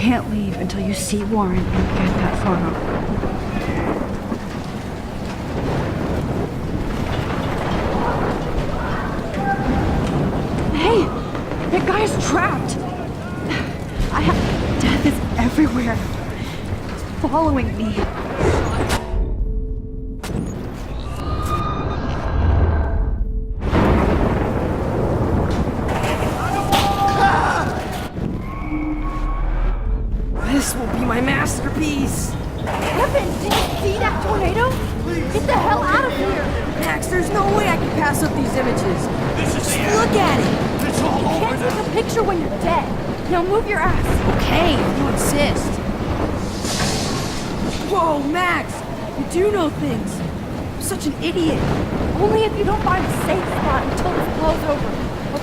can't leave until you see Warren and get that photo. Hey! That guy's trapped! Death is everywhere. It's following me. This will be my masterpiece! Kevin, did you see that tornado? Get the hell out of here! Max, there's no way I can pass up these images. This is the Look end. at it! It's all You over can't now. take a picture when you're dead. Now move your ass. Okay, if you insist. Whoa, Max! You do know things. I'm such an idiot. Only if you don't find a safe spot until this blows over,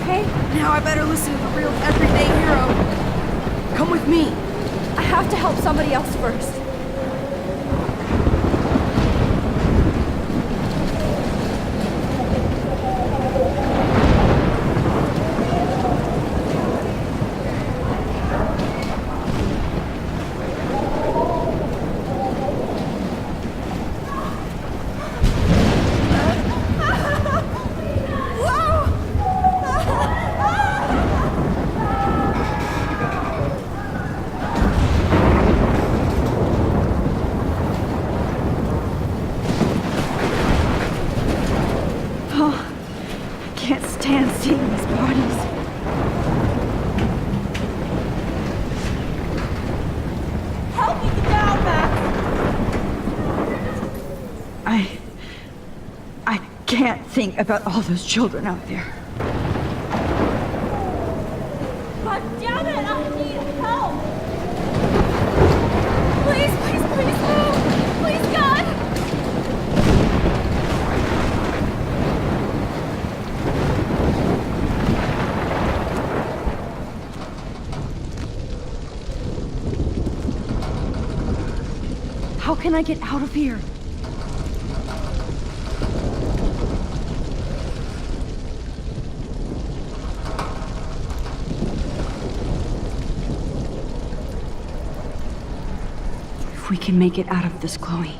okay? Now I better listen to the real everyday hero. Come with me. I have to help somebody else first. Can't stand seeing these bodies. Help me get down, Max! I can't think about all those children out there. God damn it! I need help! Please, please, please move! Please, God! How can I get out of here? If we can make it out of this, Chloe.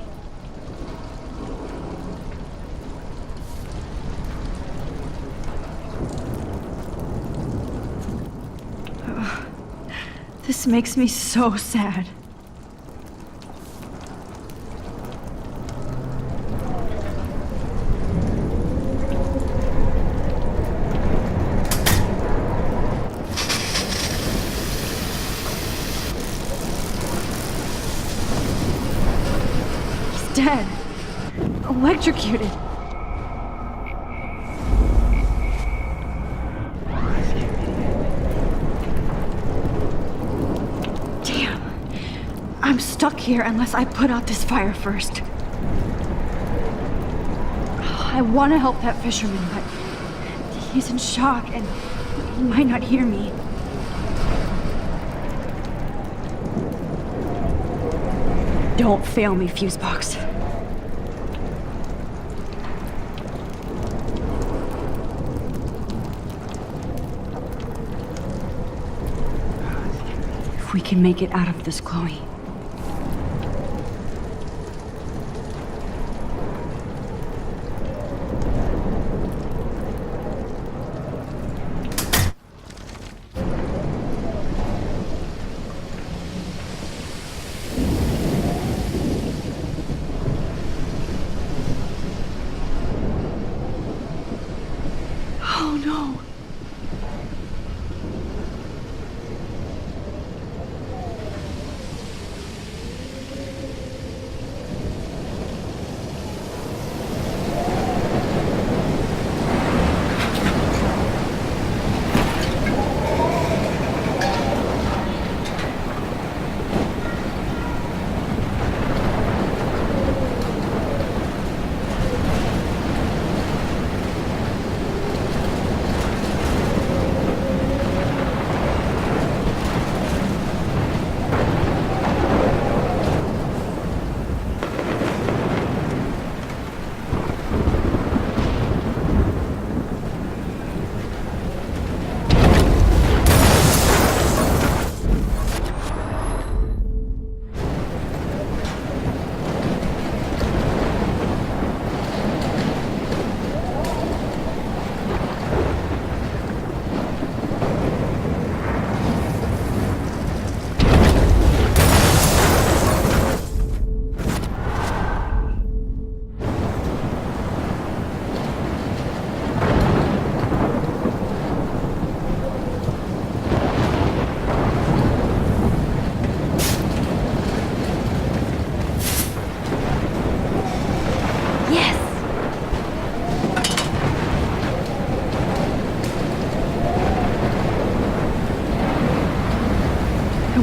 This makes me so sad. Dead. Electrocuted. Damn. I'm stuck here unless I put out this fire first. I want to help that fisherman, but he's in shock and he might not hear me. Don't fail me, Fusebox. If we can make it out of this, Chloe. Oh no.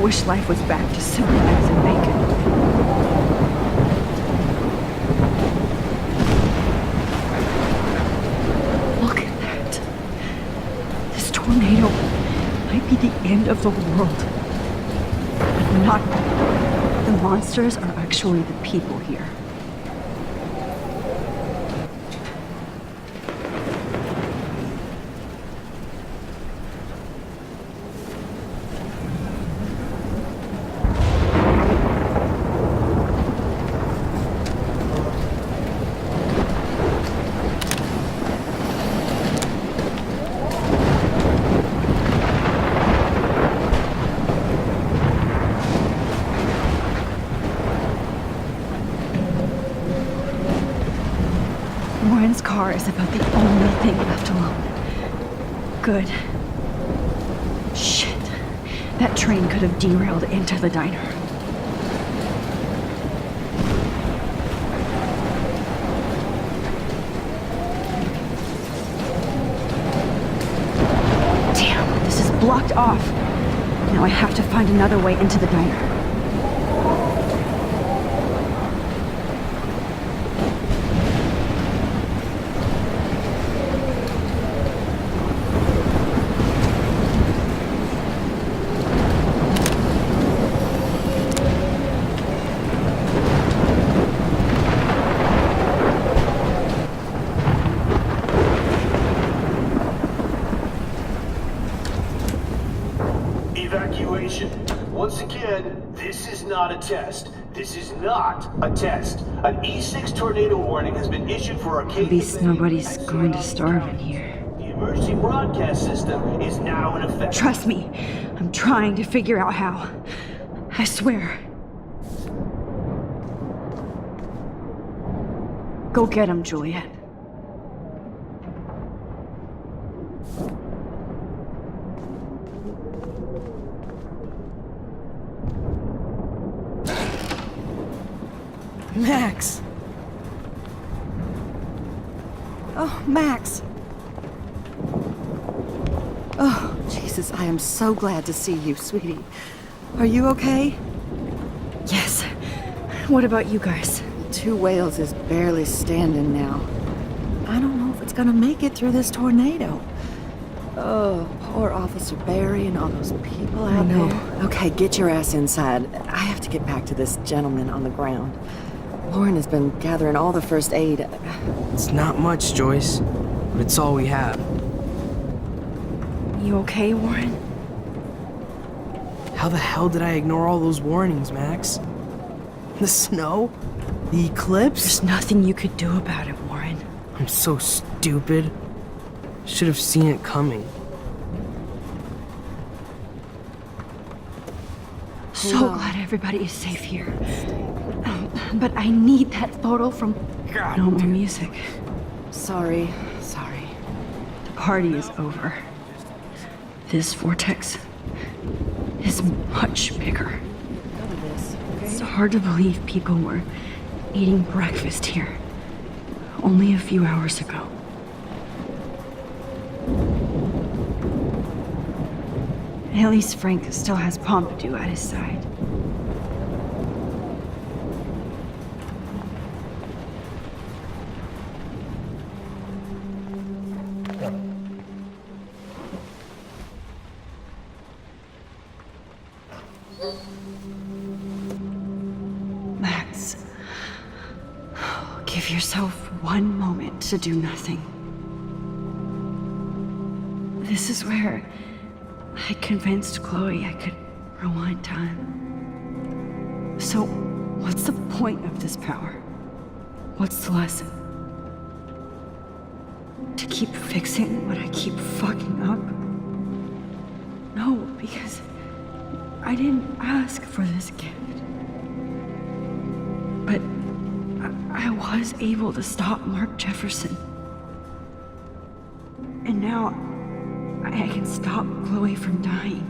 wish life was back to simple eggs and bacon. Look at that. This tornado might be the end of the world. But not all. The monsters are actually the people here. Warren's car is about the only thing left alone. Good. Shit. That train could have derailed into the diner. Damn, this is blocked off. Now I have to find another way into the diner. Evacuation. Once again, this is not a test. This is not a test. An E6 tornado warning has been issued for Arcadia. At least nobody's going to starve in here. The emergency broadcast system is now in effect. Trust me, I'm trying to figure out how. I swear. Go get him, Juliet. Max! Oh, Max! Oh, Jesus, I am so glad to see you, sweetie. Are you okay? Yes. What about you guys? The Two Whales is barely standing now. I don't know if it's gonna make it through this tornado. Oh, poor Officer Barry and all those people out there. Okay, get your ass inside. I have to get back to this gentleman on the ground. Lauren has been gathering all the first aid. It's not much, Joyce, but it's all we have. You okay, Warren? How the hell did I ignore all those warnings, Max? The snow? The eclipse? There's nothing you could do about it, Warren. I'm so stupid. Should have seen it coming. So Hold on. glad everybody is safe here. But I need that photo from... No more music. Sorry. The party is over. This vortex is much bigger. Go to this, okay? It's hard to believe people were eating breakfast here only a few hours ago. At least Frank still has Pompidou at his side. Max, give yourself one moment to do nothing. This is where I convinced Chloe I could rewind time. So, what's the point of this power? What's the lesson? To keep fixing what I keep fucking up? No, because I didn't ask for this gift. But I was able to stop Mark Jefferson. And now I can stop Chloe from dying.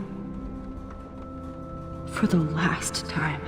For the last time.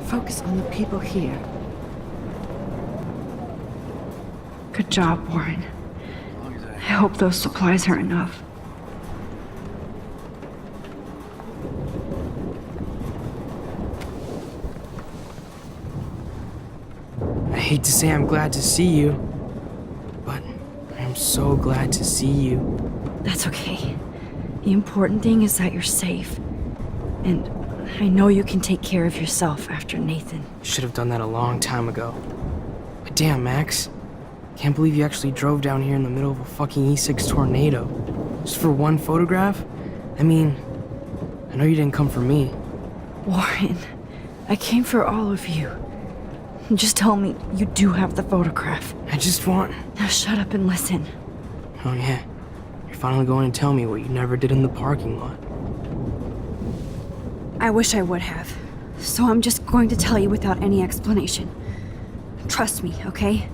focus on the people here. Good job, Warren. I hope those supplies are enough. I hate to say I'm glad to see you, but I'm so glad to see you. That's okay. The important thing is that you're safe. And I know you can take care of yourself after Nathan. Should have done that a long time ago. But damn, Max. Can't believe you actually drove down here in the middle of a fucking E6 tornado. Just for one photograph? I mean, I know you didn't come for me. Warren, I came for all of you. Just tell me you do have the photograph. I just want... Now shut up and listen. Oh yeah, you're finally going to tell me what you never did in the parking lot. I wish I would have. So I'm just going to tell you without any explanation. Trust me, okay?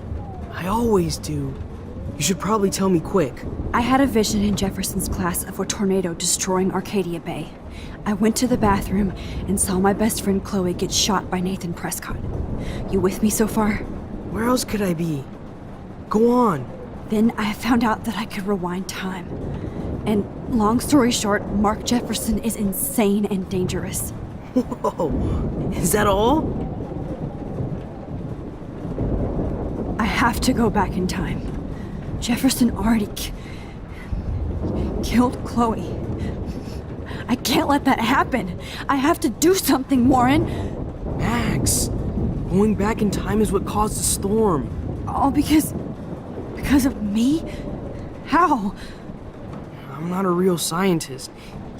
I always do. You should probably tell me quick. I had a vision in Jefferson's class of a tornado destroying Arcadia Bay. I went to the bathroom and saw my best friend Chloe get shot by Nathan Prescott. You with me so far? Where else could I be? Go on. Then I found out that I could rewind time. And long story short, Mark Jefferson is insane and dangerous. Whoa, is that all? I have to go back in time. Jefferson already killed Chloe. I can't let that happen. I have to do something, Warren. Max, going back in time is what caused the storm. All because of me? How? I'm not a real scientist,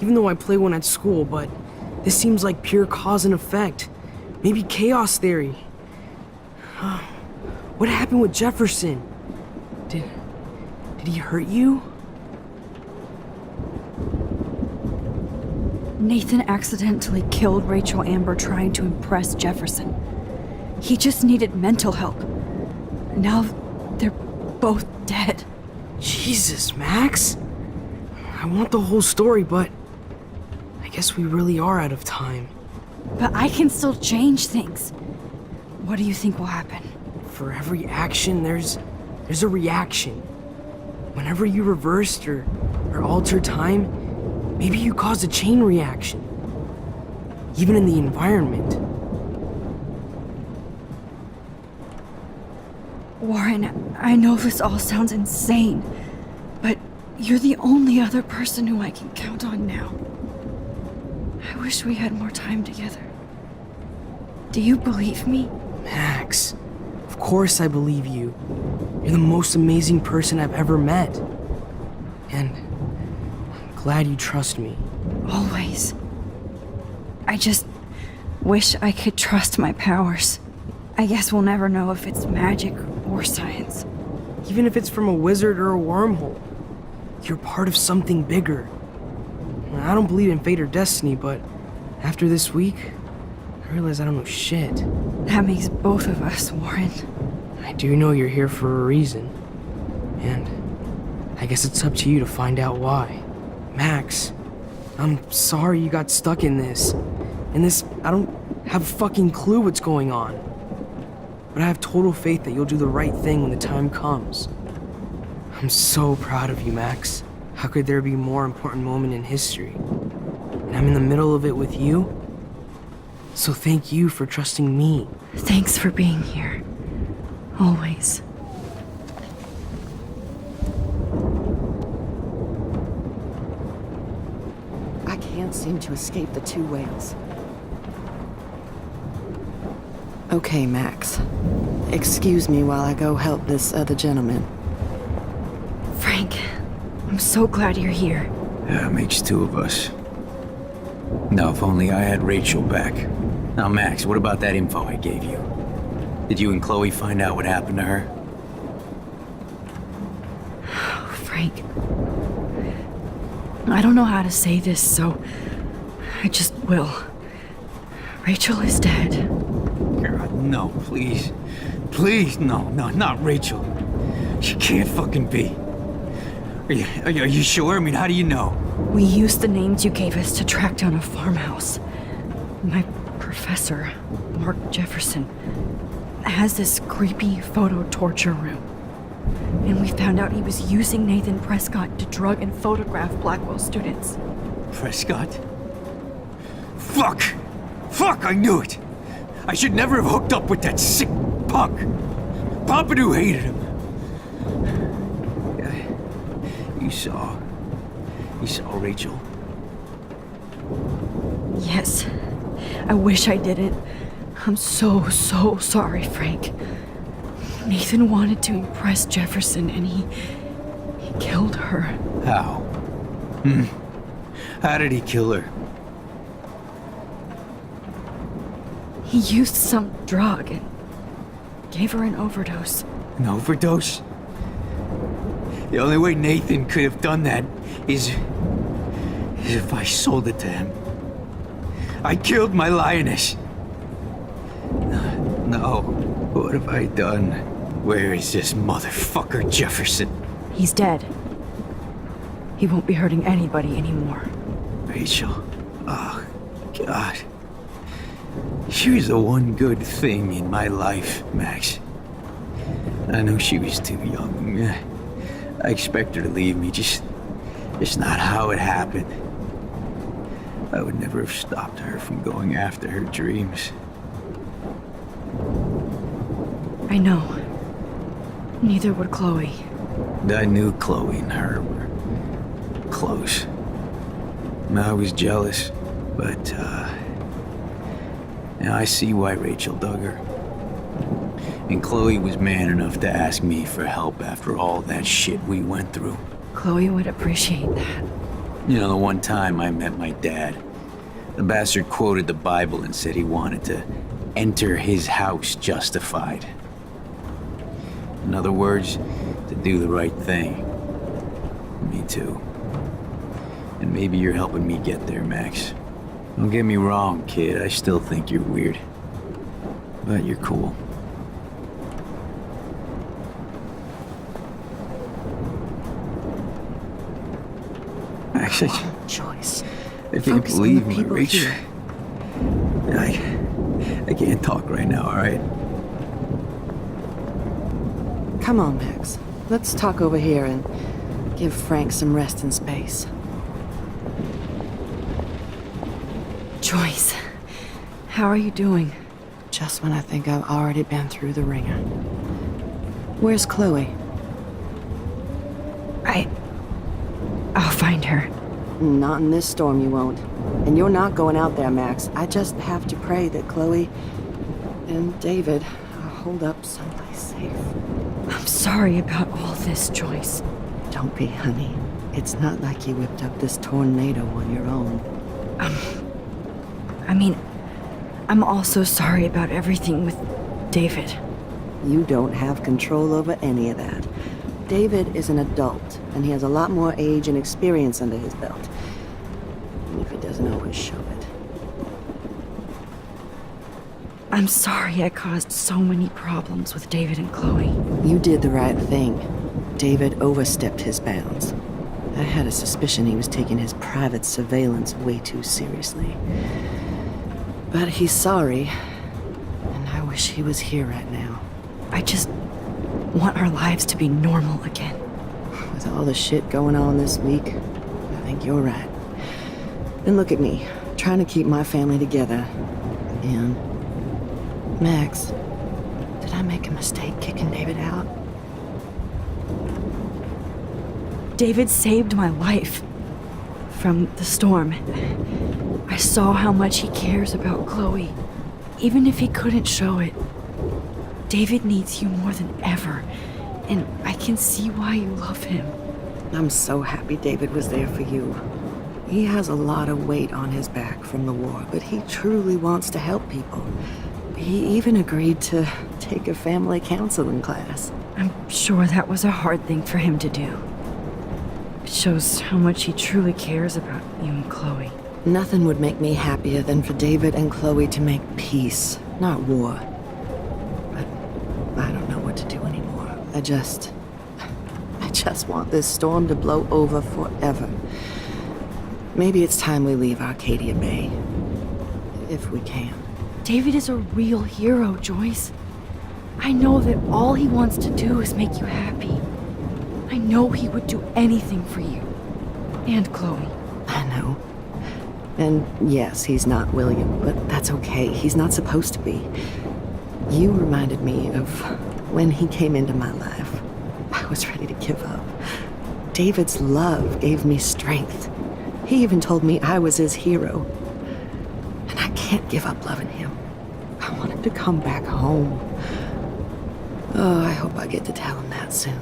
even though I play one at school, but this seems like pure cause and effect. Maybe chaos theory. What happened with Jefferson? Did he hurt you? Nathan accidentally killed Rachel Amber trying to impress Jefferson. He just needed mental help. Now they're both dead. Jesus, Max. I want the whole story, but I guess we really are out of time. But I can still change things. What do you think will happen? For every action, there's a reaction. Whenever you reversed or altered time, maybe you caused a chain reaction. Even in the environment. Warren, I know this all sounds insane, but you're the only other person who I can count on now. I wish we had more time together. Do you believe me? Max, of course I believe you. You're the most amazing person I've ever met. And I'm glad you trust me. Always. I just wish I could trust my powers. I guess we'll never know if it's magic or science. Even if it's from a wizard or a wormhole, you're part of something bigger. I don't believe in fate or destiny, but after this week, I realize I don't know shit. That makes both of us, Warren. I do know you're here for a reason. And I guess it's up to you to find out why. Max, I'm sorry you got stuck in this. I don't have a fucking clue what's going on. But I have total faith that you'll do the right thing when the time comes. I'm so proud of you, Max. How could there be a more important moment in history? And I'm in the middle of it with you. So thank you for trusting me. Thanks for being here. Always. I can't seem to escape the two whales. Okay, Max. Excuse me while I go help this other gentleman. Frank, I'm so glad you're here. Yeah, it makes two of us. Now, if only I had Rachel back. Now, Max, what about that info I gave you? Did you and Chloe find out what happened to her? Oh, Frank. I don't know how to say this, so I just will. Rachel is dead. God, no, please. Please, no, not Rachel. She can't fucking be. Are you sure? I mean, how do you know? We used the names you gave us to track down a farmhouse. My Professor Mark Jefferson has this creepy photo torture room. And we found out he was using Nathan Prescott to drug and photograph Blackwell students. Prescott? Fuck! Fuck, I knew it! I should never have hooked up with that sick punk! Pompidou hated him! You saw Rachel? Yes. I wish I didn't. I'm so sorry, Frank. Nathan wanted to impress Jefferson and he killed her. How? How did he kill her? He used some drug and gave her an overdose. An overdose? The only way Nathan could have done that is if I sold it to him. I killed my lioness. No, what have I done? Where is this motherfucker Jefferson? He's dead. He won't be hurting anybody anymore. Rachel. Oh, God. She was the one good thing in my life, Max. I know she was too young. I expect her to leave me, just not how it happened. I would never have stopped her from going after her dreams. I know. Neither would Chloe. I knew Chloe and her were close. I was jealous, but, now I see why Rachel dug her. And Chloe was man enough to ask me for help after all that shit we went through. Chloe would appreciate that. You know, the one time I met my dad, the bastard quoted the Bible and said he wanted to enter his house justified. In other words, to do the right thing. Me too. And maybe you're helping me get there, Max. Don't get me wrong, kid, I still think you're weird. But you're cool. Max, Choice. I can't Focus on believe the my people Rachel. here. I can't talk right now, alright? Come on, Max. Let's talk over here and give Frank some rest and space. Joyce, how are you doing? Just when I think I've already been through the ringer. Where's Chloe? I'll find her. Not in this storm, you won't. And you're not going out there, Max. I just have to pray that Chloe and David are holed up someplace safe. I'm sorry about all this, Joyce. Don't be, honey. It's not like you whipped up this tornado on your own. I mean, I'm also sorry about everything with David. You don't have control over any of that. David is an adult, and he has a lot more age and experience under his belt. Even if he doesn't always show it. I'm sorry I caused so many problems with David and Chloe. You did the right thing. David overstepped his bounds. I had a suspicion he was taking his private surveillance way too seriously. But he's sorry, and I wish he was here right now. I just want our lives to be normal again. With all the shit going on this week, I think you're right. And look at me, trying to keep my family together. And Max, did I make a mistake kicking David out? David saved my life from the storm. I saw how much he cares about Chloe, even if he couldn't show it. David needs you more than ever, and I can see why you love him. I'm so happy David was there for you. He has a lot of weight on his back from the war, but he truly wants to help people. He even agreed to take a family counseling class. I'm sure that was a hard thing for him to do. It shows how much he truly cares about you and Chloe. Nothing would make me happier than for David and Chloe to make peace, not war. But I don't know what to do anymore. I just want this storm to blow over forever. Maybe it's time we leave Arcadia Bay. If we can. David is a real hero, Joyce. I know that all he wants to do is make you happy. I know he would do anything for you. And Chloe. I know. And yes, he's not William, but that's okay. He's not supposed to be. You reminded me of when he came into my life. I was ready to give up. David's love gave me strength. He even told me I was his hero. And I can't give up loving him. I want him to come back home. Oh, I hope I get to tell him that soon.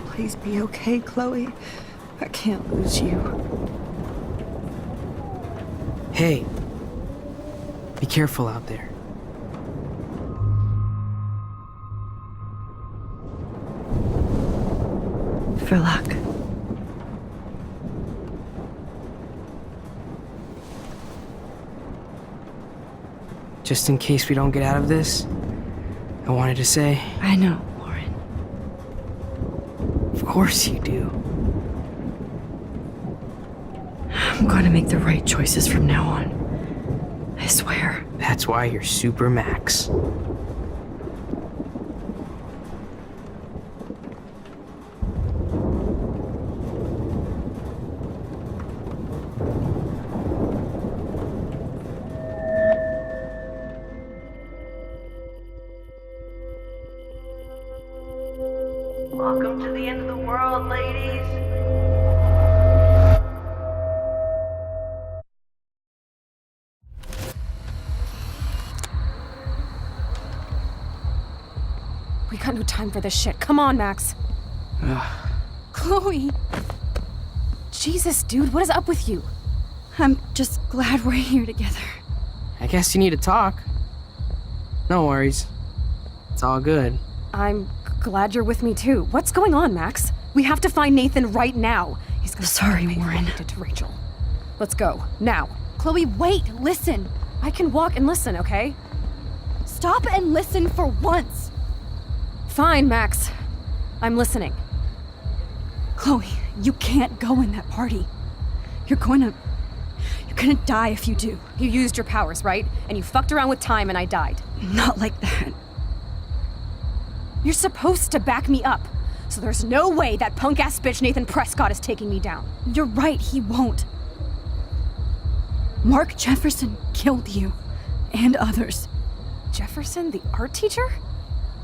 Please be okay, Chloe. I can't lose you. Hey, be careful out there. For luck. Just in case we don't get out of this, I wanted to say... I know, Warren. Of course you do. I'm going to make the right choices from now on. I swear. That's why you're Super Max. Welcome to the end of the world, ladies. We got no time for this shit. Come on, Max. Chloe! Jesus, dude, what is up with you? I'm just glad we're here together. I guess you need to talk. No worries. It's all good. I'm glad you're with me too. What's going on, Max? We have to find Nathan right now. He's gonna Sorry, pay for what Warren. he did to Rachel. Let's go, now. Chloe, wait, listen. I can walk and listen, okay? Stop and listen for once. Fine, Max. I'm listening. Chloe, you can't go in that party. You're gonna die if you do. You used your powers, right? And you fucked around with time and I died. Not like that. You're supposed to back me up. So there's no way that punk-ass bitch Nathan Prescott is taking me down. You're right, he won't. Mark Jefferson killed you. And others. Jefferson, the art teacher?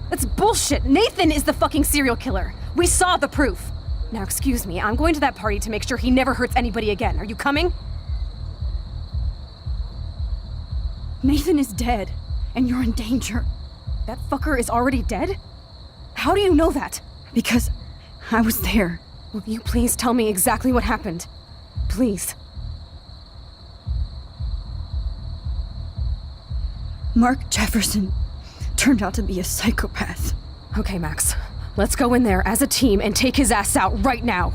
That's bullshit. Nathan is the fucking serial killer. We saw the proof. Now, excuse me, I'm going to that party to make sure he never hurts anybody again. Are you coming? Nathan is dead, and you're in danger. That fucker is already dead? How do you know that? Because I was there. Will you please tell me exactly what happened? Please. Mark Jefferson turned out to be a psychopath. Okay, Max. Let's go in there as a team and take his ass out right now.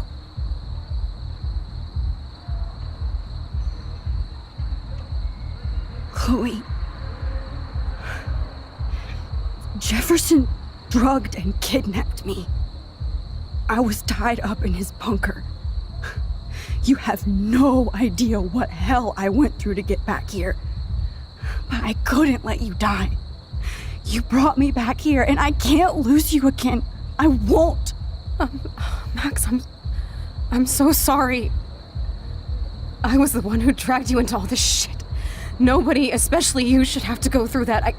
Chloe. Jefferson drugged and kidnapped me. I was tied up in his bunker. You have no idea what hell I went through to get back here. But I couldn't let you die. You brought me back here, and I can't lose you again. I won't. Max, I'm so sorry. I was the one who dragged you into all this shit. Nobody, especially you, should have to go through that.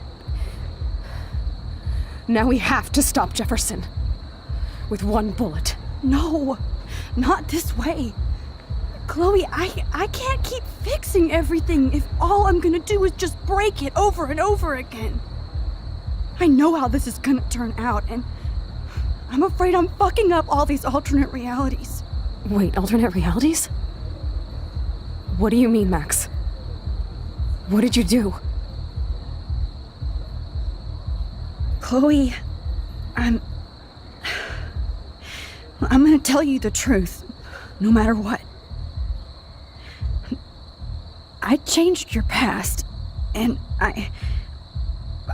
Now we have to stop Jefferson. With one bullet. No, not this way. Chloe, I can't keep fixing everything if all I'm gonna do is just break it over and over again. I know how this is gonna turn out, and I'm afraid I'm fucking up all these alternate realities. Wait, alternate realities? What do you mean, Max? What did you do? Chloe, I'm gonna tell you the truth, no matter what. I changed your past, and I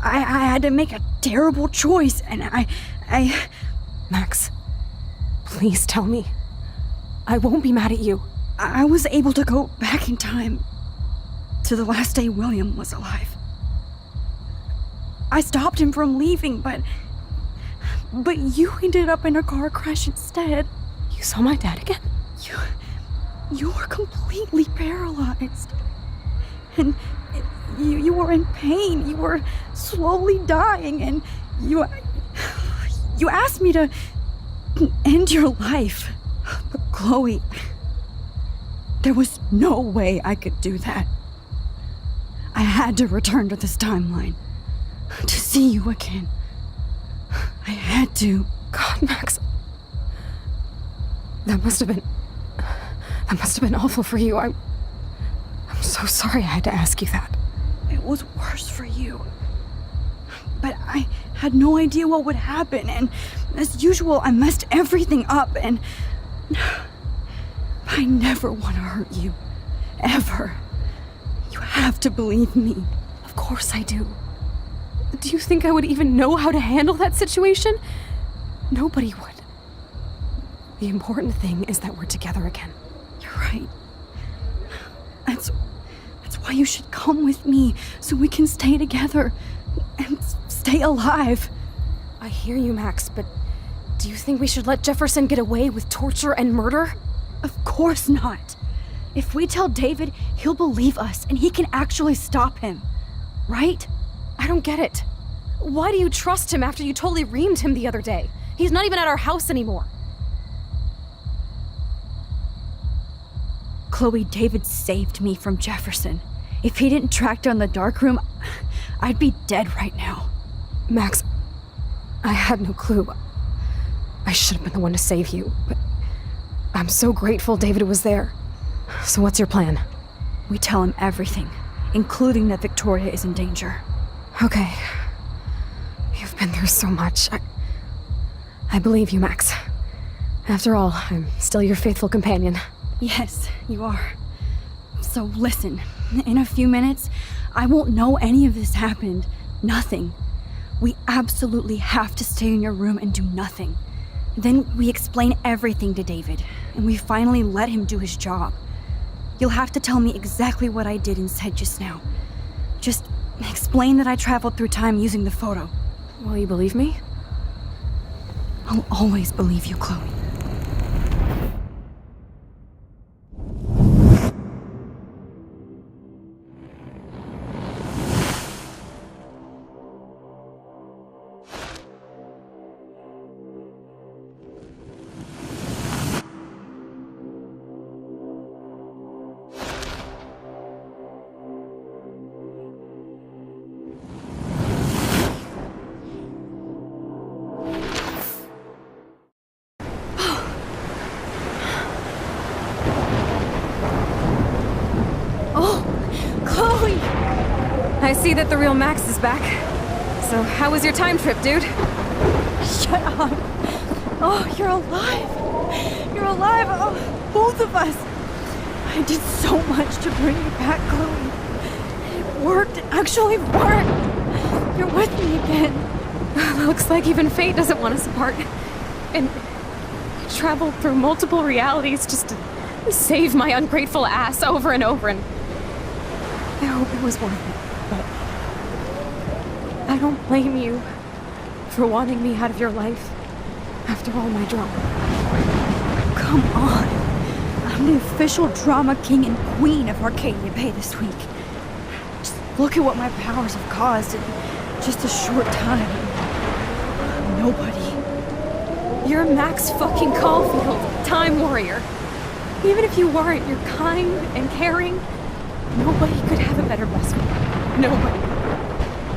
had to make a terrible choice, and I... Max, Please tell me. I won't be mad at you. I was able to go back in time to the last day William was alive. I stopped him from leaving, but you ended up in a car crash instead. You saw my dad again? You were completely paralyzed. And you were in pain. You were slowly dying, and you asked me to end your life. But Chloe, there was no way I could do that. I had to return to this timeline to see you again. I had to. God, Max. That must have been awful for you. I'm so sorry I had to ask you that. It was worse for you. But I had no idea what would happen, and as usual, I messed everything up, and I never want to hurt you. Ever. You have to believe me. Of course I do. Do you think I would even know how to handle that situation? Nobody would. The important thing is that we're together again. You're right. That's why you should come with me, so we can stay together and stay alive. I hear you, Max, but do you think we should let Jefferson get away with torture and murder? Of course not. If we tell David, he'll believe us and he can actually stop him. Right? I don't get it. Why do you trust him after you totally reamed him the other day? He's not even at our house anymore. Chloe, David saved me from Jefferson. If he didn't track down the dark room, I'd be dead right now. Max, I had no clue. I should have been the one to save you, but I'm so grateful David was there. So what's your plan? We tell him everything, including that Victoria is in danger. Okay. You've been through so much. I believe you, Max. After all, I'm still your faithful companion. Yes, you are. So listen, in a few minutes, I won't know any of this happened. Nothing. We absolutely have to stay in your room and do nothing. Then we explain everything to David, and we finally let him do his job. You'll have to tell me exactly what I did and said just now. Just explain that I traveled through time using the photo. Will you believe me? I'll always believe you, Chloe. I see that the real Max is back. So how was your time trip, dude? Shut up. Oh, you're alive. You're alive. Oh, both of us. I did so much to bring you back, Chloe. It worked. It actually worked. You're with me again. Looks like even fate doesn't want us apart. And I traveled through multiple realities just to save my ungrateful ass over and over, and I hope it was worth it. But I don't blame you for wanting me out of your life after all my drama. Come on. I'm the official drama king and queen of Arcadia Bay this week. Just look at what my powers have caused in just a short time. Nobody. You're Max fucking Caulfield, Time Warrior. Even if you weren't, you're kind and caring. Nobody could have a better best friend. Nobody.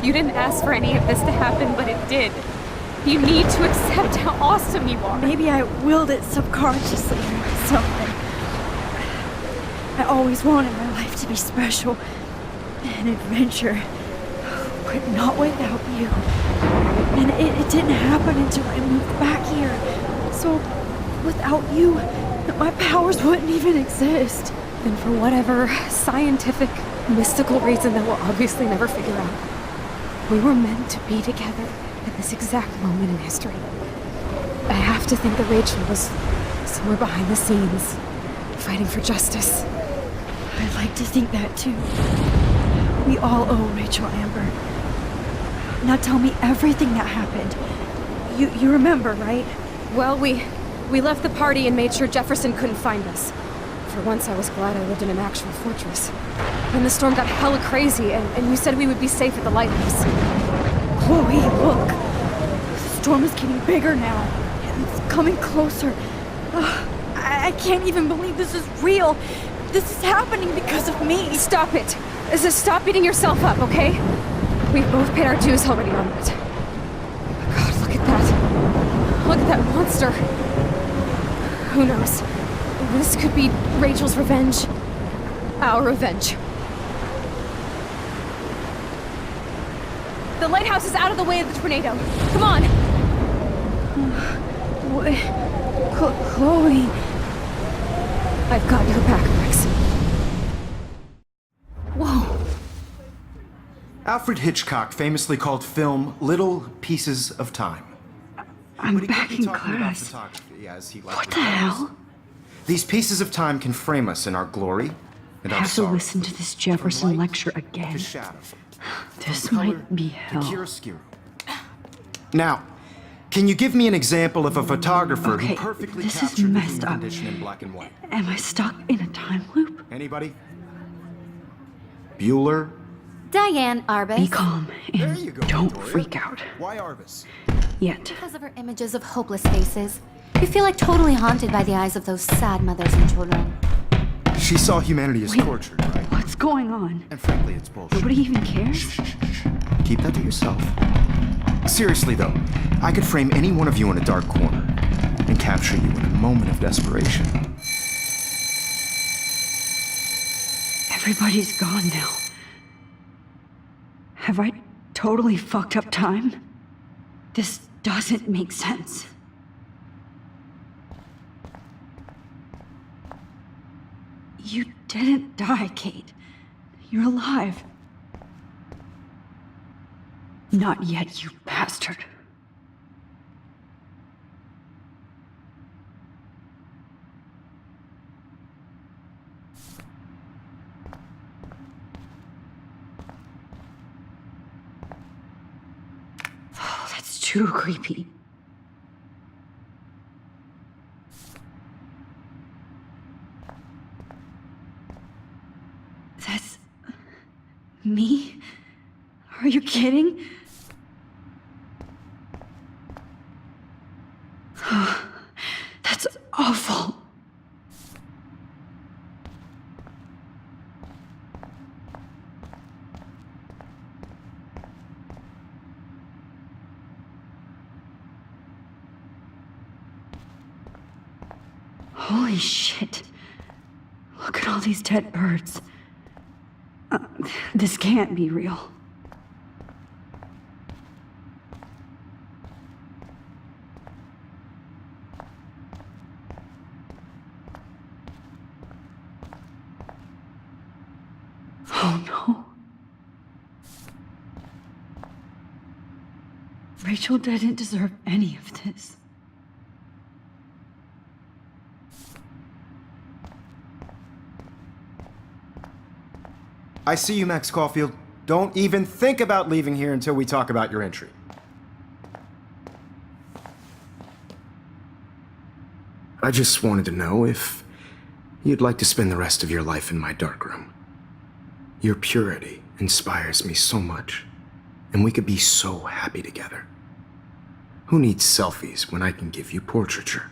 You didn't ask for any of this to happen, but it did. You need to accept how awesome you are. Maybe I willed it subconsciously to myself. I always wanted my life to be special. An adventure. But not without you. And it didn't happen until I moved back here. So, without you, my powers wouldn't even exist. And for whatever scientific, mystical reason that we'll obviously never figure out, we were meant to be together at this exact moment in history. I have to think that Rachel was somewhere behind the scenes, fighting for justice. I'd like to think that too. We all owe Rachel Amber. Now tell me everything that happened. You remember, right? Well, we left the party and made sure Jefferson couldn't find us. For once, I was glad I lived in an actual fortress. Then the storm got hella crazy, and you said we would be safe at the lighthouse. Chloe, look. The storm is getting bigger now. It's coming closer. I can't even believe this is real. This is happening because of me. Stop it! Stop beating yourself up, okay? We've both paid our dues already on that. God, look at that. Look at that monster. Who knows? This could be Rachel's revenge. Our revenge. The lighthouse is out of the way of the tornado. Come on! Chloe. I've got your back, Max. Whoa. Alfred Hitchcock famously called film little pieces of time. I'm But he back could be in talking about class. photography, as he What likely the does. hell? These pieces of time can frame us in our glory and I our have to sorrow. listen to this From Jefferson light lecture to again. shadow, This from color might be to hell. chiaroscuro. Now, can you give me an example of a photographer Okay, who perfectly this is captured the messed human up. condition in black and white? Am I stuck in a time loop? Anybody? Bueller? Diane Arbus. Be calm There and you go, don't Victoria. freak out. Why Arvis? Yet. Because of her images of hopeless faces. You feel like totally haunted by the eyes of those sad mothers and children. She saw humanity as Wait. tortured, right? What's going on? And frankly, it's bullshit. Nobody even cares? Shh, shh, shh, shh. Keep that to yourself. Seriously, though, I could frame any one of you in a dark corner and capture you in a moment of desperation. Everybody's gone now. Have I totally fucked up time? This doesn't make sense. You didn't die, Kate. You're alive. Not yet, you bastard. Oh, that's too creepy. That's me? Are you kidding? That's awful. Holy shit. Look at all these dead birds. This can't be real. Oh no. Rachel didn't deserve any of this. I see you, Max Caulfield. Don't even think about leaving here until we talk about your entry. I just wanted to know if you'd like to spend the rest of your life in my darkroom. Your purity inspires me so much, and we could be so happy together. Who needs selfies when I can give you portraiture?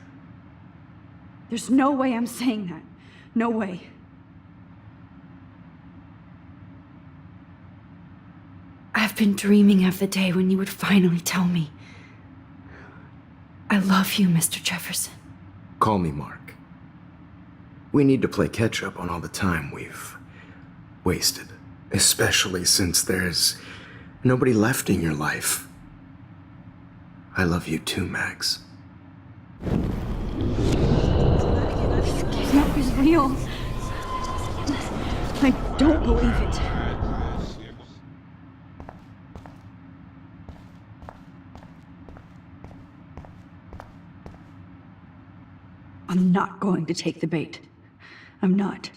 There's no way I'm saying that. No way. I've been dreaming of the day when you would finally tell me. I love you, Mr. Jefferson. Call me Mark. We need to play catch up on all the time we've wasted, especially since there's nobody left in your life. I love you too, Max. This kidnap is real. I don't believe it. I'm not going to take the bait. I'm not.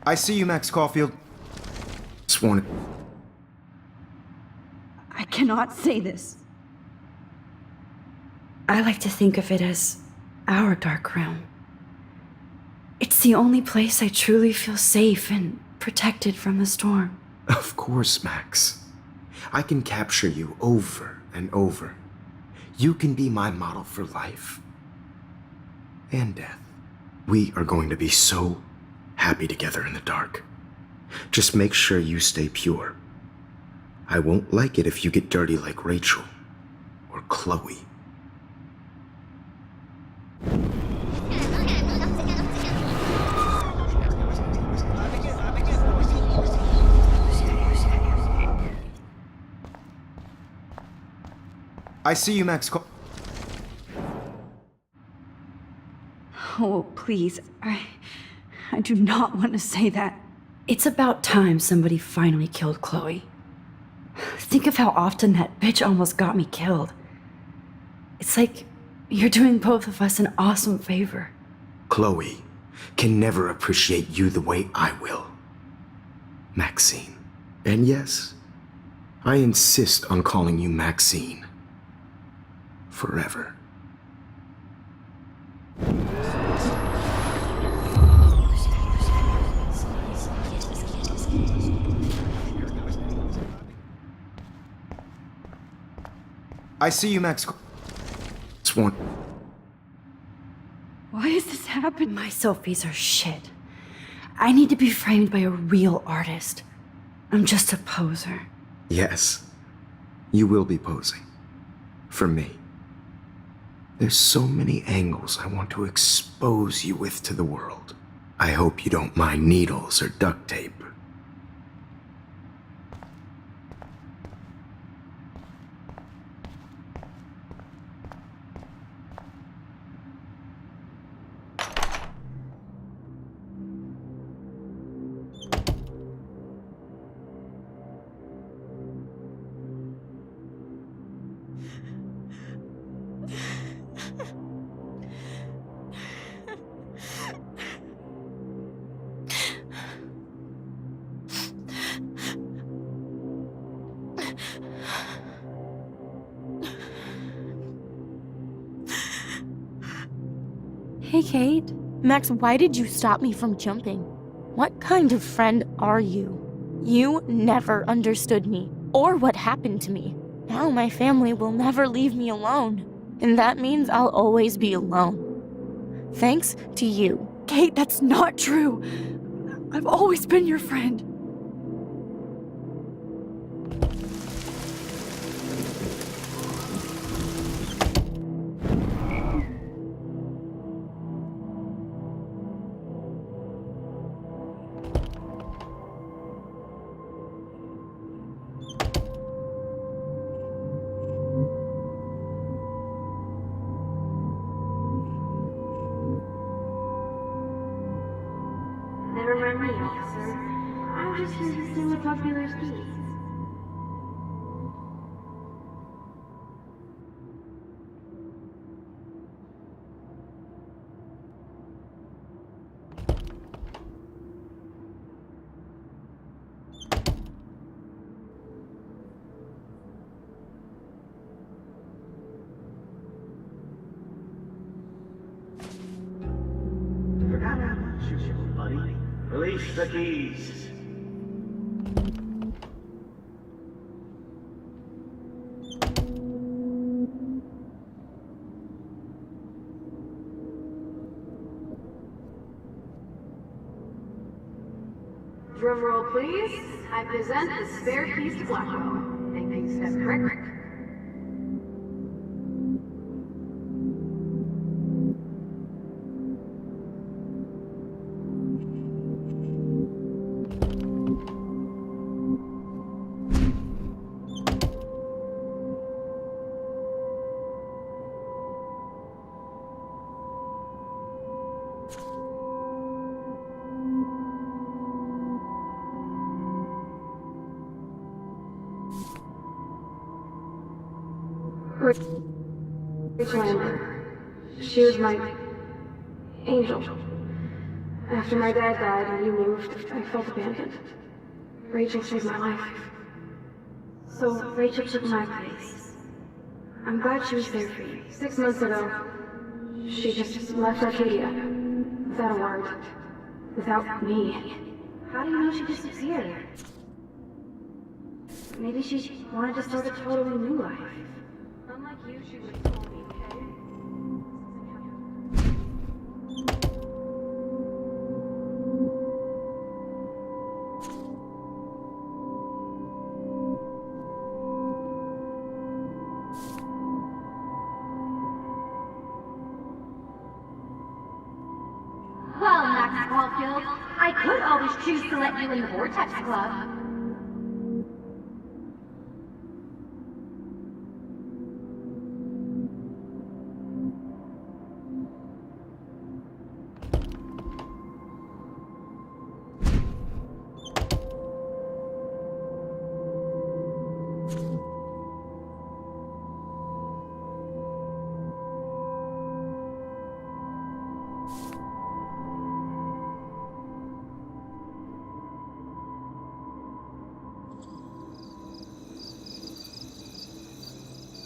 I see you, Max Caulfield. Just wanted... I cannot say this. I like to think of it as our dark room. It's the only place I truly feel safe and protected from the storm. Of course, Max. I can capture you over and over. You can be my model for life. And death. We are going to be so happy together in the dark. Just make sure you stay pure. I won't like it if you get dirty like Rachel or Chloe. I see you, Max. Oh, please. I do not want to say that. It's about time somebody finally killed Chloe. Think of how often that bitch almost got me killed. It's like you're doing both of us an awesome favor. Chloe can never appreciate you the way I will. Maxine. And yes, I insist on calling you Maxine. Forever. I see you, Max. Swan. Why is this happening? My selfies are shit. I need to be framed by a real artist. I'm just a poser. Yes, you will be posing. For me. There's so many angles I want to expose you with to the world. I hope you don't mind needles or duct tape. Hey, Kate. Max, why did you stop me from jumping? What kind of friend are you? You never understood me, or what happened to me. Now my family will never leave me alone, and that means I'll always be alone. Thanks to you. Kate, that's not true. I've always been your friend. Never mind me, officer. I'm just here to steal a popular piece. Forgot how much you want, buddy. Release the keys. Drum roll, please. I present the spare keys to Blackwell. Thank you, step correct. Rachel Amber. She was my angel. After my dad died and you moved, I felt abandoned. Rachel saved my life. So Rachel took my place. I'm glad she was there for you. 6 months ago, she just left Arcadia. Without a word. Without me. How do you know she disappeared? Maybe she wanted to start a totally new life. Unlike you, she would have told me, okay? Well, Max Caulfield, I could always choose to let you in the Vortex Club.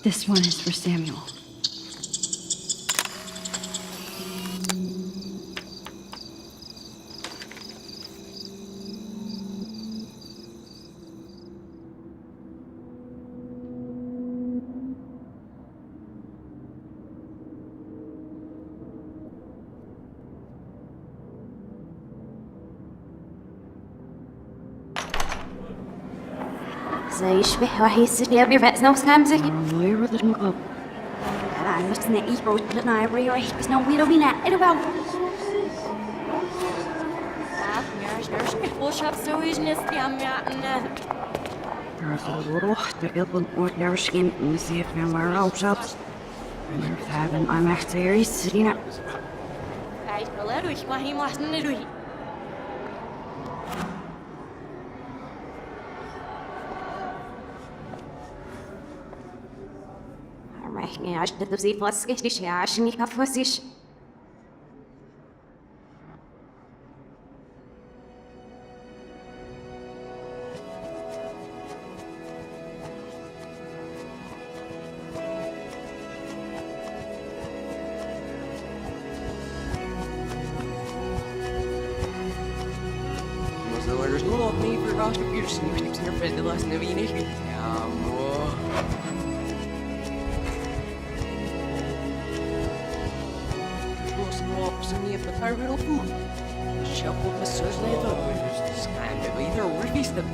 This one is for Samuel. زي يشبه وحيس يبي رأس نفس كامزك. Where did it go? أنا مش ناقي بروت لنا ريوي بس نويرو بينا إرباو. I'm actually sitting up. يعني عشان تدوسي فاسكش عشان يكفوسيش. There's no love me for Ross Computers and you keep your friend the last never you need. Of the pyramidal food. The shelf of the Cersei the either release them